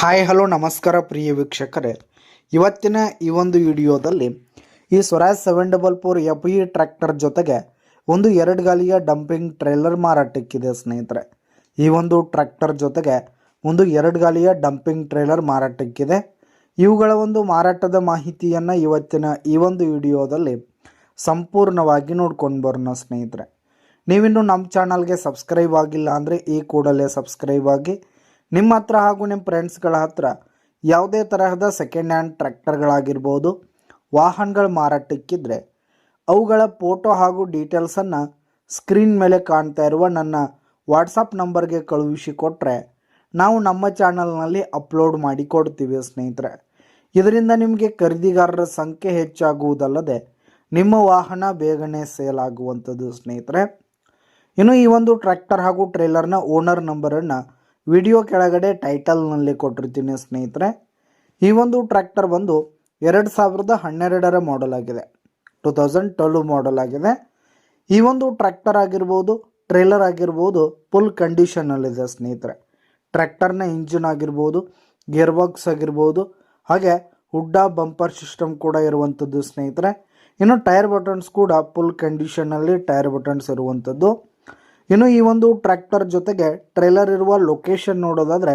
Hi hello ನಮಸ್ಕಾರ ಪ್ರಿಯ ವೀಕ್ಷಕರೇ, ಇವತ್ತಿನ ಈ ಒಂದು ವಿಡಿಯೋದಲ್ಲಿ ಈ ಸ್ವರಾಜ್ 744 FE ಟ್ರ್ಯಾಕ್ಟರ್ ಜೊತೆಗೆ ಒಂದು 2 ಗಾಲಿಯ ಡಂಪಿಂಗ್ ಟ್ರೇಲರ್ ಮಾರಾಟಕ್ಕಿದೆ ಸ್ನೇಹಿತರೆ. ಈ ಒಂದು ಟ್ರ್ಯಾಕ್ಟರ್ ಜೊತೆಗೆ ಒಂದು 2 ಗಾಲಿಯ ಡಂಪಿಂಗ್ ಟ್ರೇಲರ್ ಮಾರಾಟಕ್ಕಿದೆ. ಇವುಗಳ ಒಂದು ಮಾರಾಟದ ಮಾಹಿತಿಯನ್ನು ಇವತ್ತಿನ ಈ ಒಂದು ವಿಡಿಯೋದಲ್ಲಿ ಸಂಪೂರ್ಣವಾಗಿ ನೋಡ್ಕೊಂಡು ಬರೋಣ ಸ್ನೇಹಿತರೆ. ನೀವಿನ್ನು ನಮ್ಮ ಚಾನಲ್ಗೆ ಸಬ್ಸ್ಕ್ರೈಬ್ ಆಗಿಲ್ಲ ಅಂದರೆ ಈ ಕೂಡಲೇ ಸಬ್ಸ್ಕ್ರೈಬ್ ಆಗಿ. ನಿಮ್ಮ ಹತ್ರ ಹಾಗೂ ನಿಮ್ಮ ಫ್ರೆಂಡ್ಸ್ಗಳ ಹತ್ರ ಯಾವುದೇ ತರಹದ ಸೆಕೆಂಡ್ ಹ್ಯಾಂಡ್ ಟ್ರ್ಯಾಕ್ಟರ್ಗಳಾಗಿರ್ಬೋದು, ವಾಹನಗಳ ಮಾರಾಟಕ್ಕಿದ್ರೆ ಅವುಗಳ ಫೋಟೋ ಹಾಗೂ ಡೀಟೇಲ್ಸನ್ನು ಸ್ಕ್ರೀನ್ ಮೇಲೆ ಕಾಣ್ತಾ ಇರುವ ನನ್ನ ವಾಟ್ಸಪ್ ನಂಬರ್ಗೆ ಕಳುಹಿಸಿಕೊಟ್ರೆ ನಾವು ನಮ್ಮ ಚಾನಲ್ನಲ್ಲಿ ಅಪ್ಲೋಡ್ ಮಾಡಿ ಕೊಡ್ತೀವಿ ಸ್ನೇಹಿತರೆ. ಇದರಿಂದ ನಿಮಗೆ ಖರೀದಿಗಾರರ ಸಂಖ್ಯೆ ಹೆಚ್ಚಾಗುವುದಲ್ಲದೆ ನಿಮ್ಮ ವಾಹನ ಬೇಗನೆ ಸೇಲ್ ಆಗುವಂಥದ್ದು ಸ್ನೇಹಿತರೆ. ಇನ್ನು ಈ ಒಂದು ಟ್ರ್ಯಾಕ್ಟರ್ ಹಾಗೂ ಟ್ರೇಲರ್ನ ಓನರ್ ನಂಬರನ್ನು ವಿಡಿಯೋ ಕೆಳಗಡೆ ಟೈಟಲ್ನಲ್ಲಿ ಕೊಟ್ಟಿರ್ತೀನಿ ಸ್ನೇಹಿತರೆ. ಈ ಒಂದು ಟ್ರ್ಯಾಕ್ಟರ್ ಬಂದು 2012ರ ಮಾಡೆಲ್ ಆಗಿದೆ, 2012 ಮಾಡೆಲ್ ಆಗಿದೆ. ಈ ಒಂದು ಟ್ರ್ಯಾಕ್ಟರ್ ಆಗಿರ್ಬೋದು, ಟ್ರೇಲರ್ ಆಗಿರ್ಬೋದು ಫುಲ್ ಕಂಡೀಷನಲ್ಲಿದೆ ಸ್ನೇಹಿತರೆ. ಟ್ರ್ಯಾಕ್ಟರ್ನ ಇಂಜಿನ್ ಆಗಿರ್ಬೋದು, ಗೇರ್ ಬಾಕ್ಸ್ ಆಗಿರ್ಬೋದು, ಹಾಗೆ ಹುಡ್ಡ ಬಂಪರ್ ಸಿಸ್ಟಮ್ ಕೂಡ ಇರುವಂಥದ್ದು ಸ್ನೇಹಿತರೆ. ಇನ್ನು ಟೈರ್ ಬಟನ್ಸ್ ಕೂಡ ಫುಲ್ ಕಂಡೀಷನಲ್ಲಿ ಟೈರ್ ಬಟನ್ಸ್ ಇರುವಂಥದ್ದು. ಇನ್ನು ಈ ಒಂದು ಟ್ರ್ಯಾಕ್ಟರ್ ಜೊತೆಗೆ ಟ್ರೇಲರ್ ಇರುವ ಲೊಕೇಶನ್ ನೋಡೋದಾದರೆ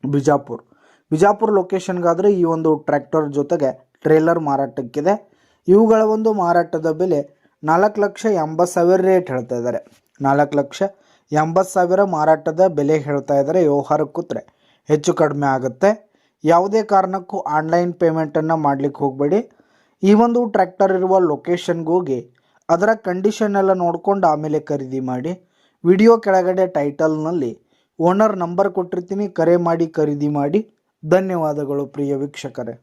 ಬಿಜಾಪುರ್ ಲೊಕೇಶನ್ಗಾದರೆ ಈ ಒಂದು ಟ್ರ್ಯಾಕ್ಟರ್ ಜೊತೆಗೆ ಟ್ರೇಲರ್ ಮಾರಾಟಕ್ಕಿದೆ. ಇವುಗಳ ಒಂದು ಮಾರಾಟದ ಬೆಲೆ 4,80,000 ರೇಟ್ ಹೇಳ್ತಾ ಇದ್ದಾರೆ. 4,80,000 ಮಾರಾಟದ ಬೆಲೆ ಹೇಳ್ತಾ ಇದ್ದಾರೆ. ವ್ಯವಹಾರ ಕೂತ್ರೆ ಹೆಚ್ಚು ಕಡಿಮೆ ಆಗುತ್ತೆ. ಯಾವುದೇ ಕಾರಣಕ್ಕೂ ಆನ್ಲೈನ್ ಪೇಮೆಂಟನ್ನು ಮಾಡಲಿಕ್ಕೆ ಹೋಗಬೇಡಿ. ಈ ಒಂದು ಟ್ರ್ಯಾಕ್ಟರ್ ಇರುವ ಲೊಕೇಶನ್ಗೆ ಹೋಗಿ ಅದರ ಕಂಡೀಷನ್ ಎಲ್ಲ ನೋಡ್ಕೊಂಡು ಆಮೇಲೆ ಖರೀದಿ ಮಾಡಿ. ವಿಡಿಯೋ ಕೆಳಗಡೆ ಟೈಟಲ್ನಲ್ಲಿ ಓನರ್ ನಂಬರ್ ಕೊಟ್ಟಿರ್ತೀನಿ, ಕರೆ ಮಾಡಿ ಖರೀದಿ ಮಾಡಿ. ಧನ್ಯವಾದಗಳು ಪ್ರಿಯ ವೀಕ್ಷಕರೇ.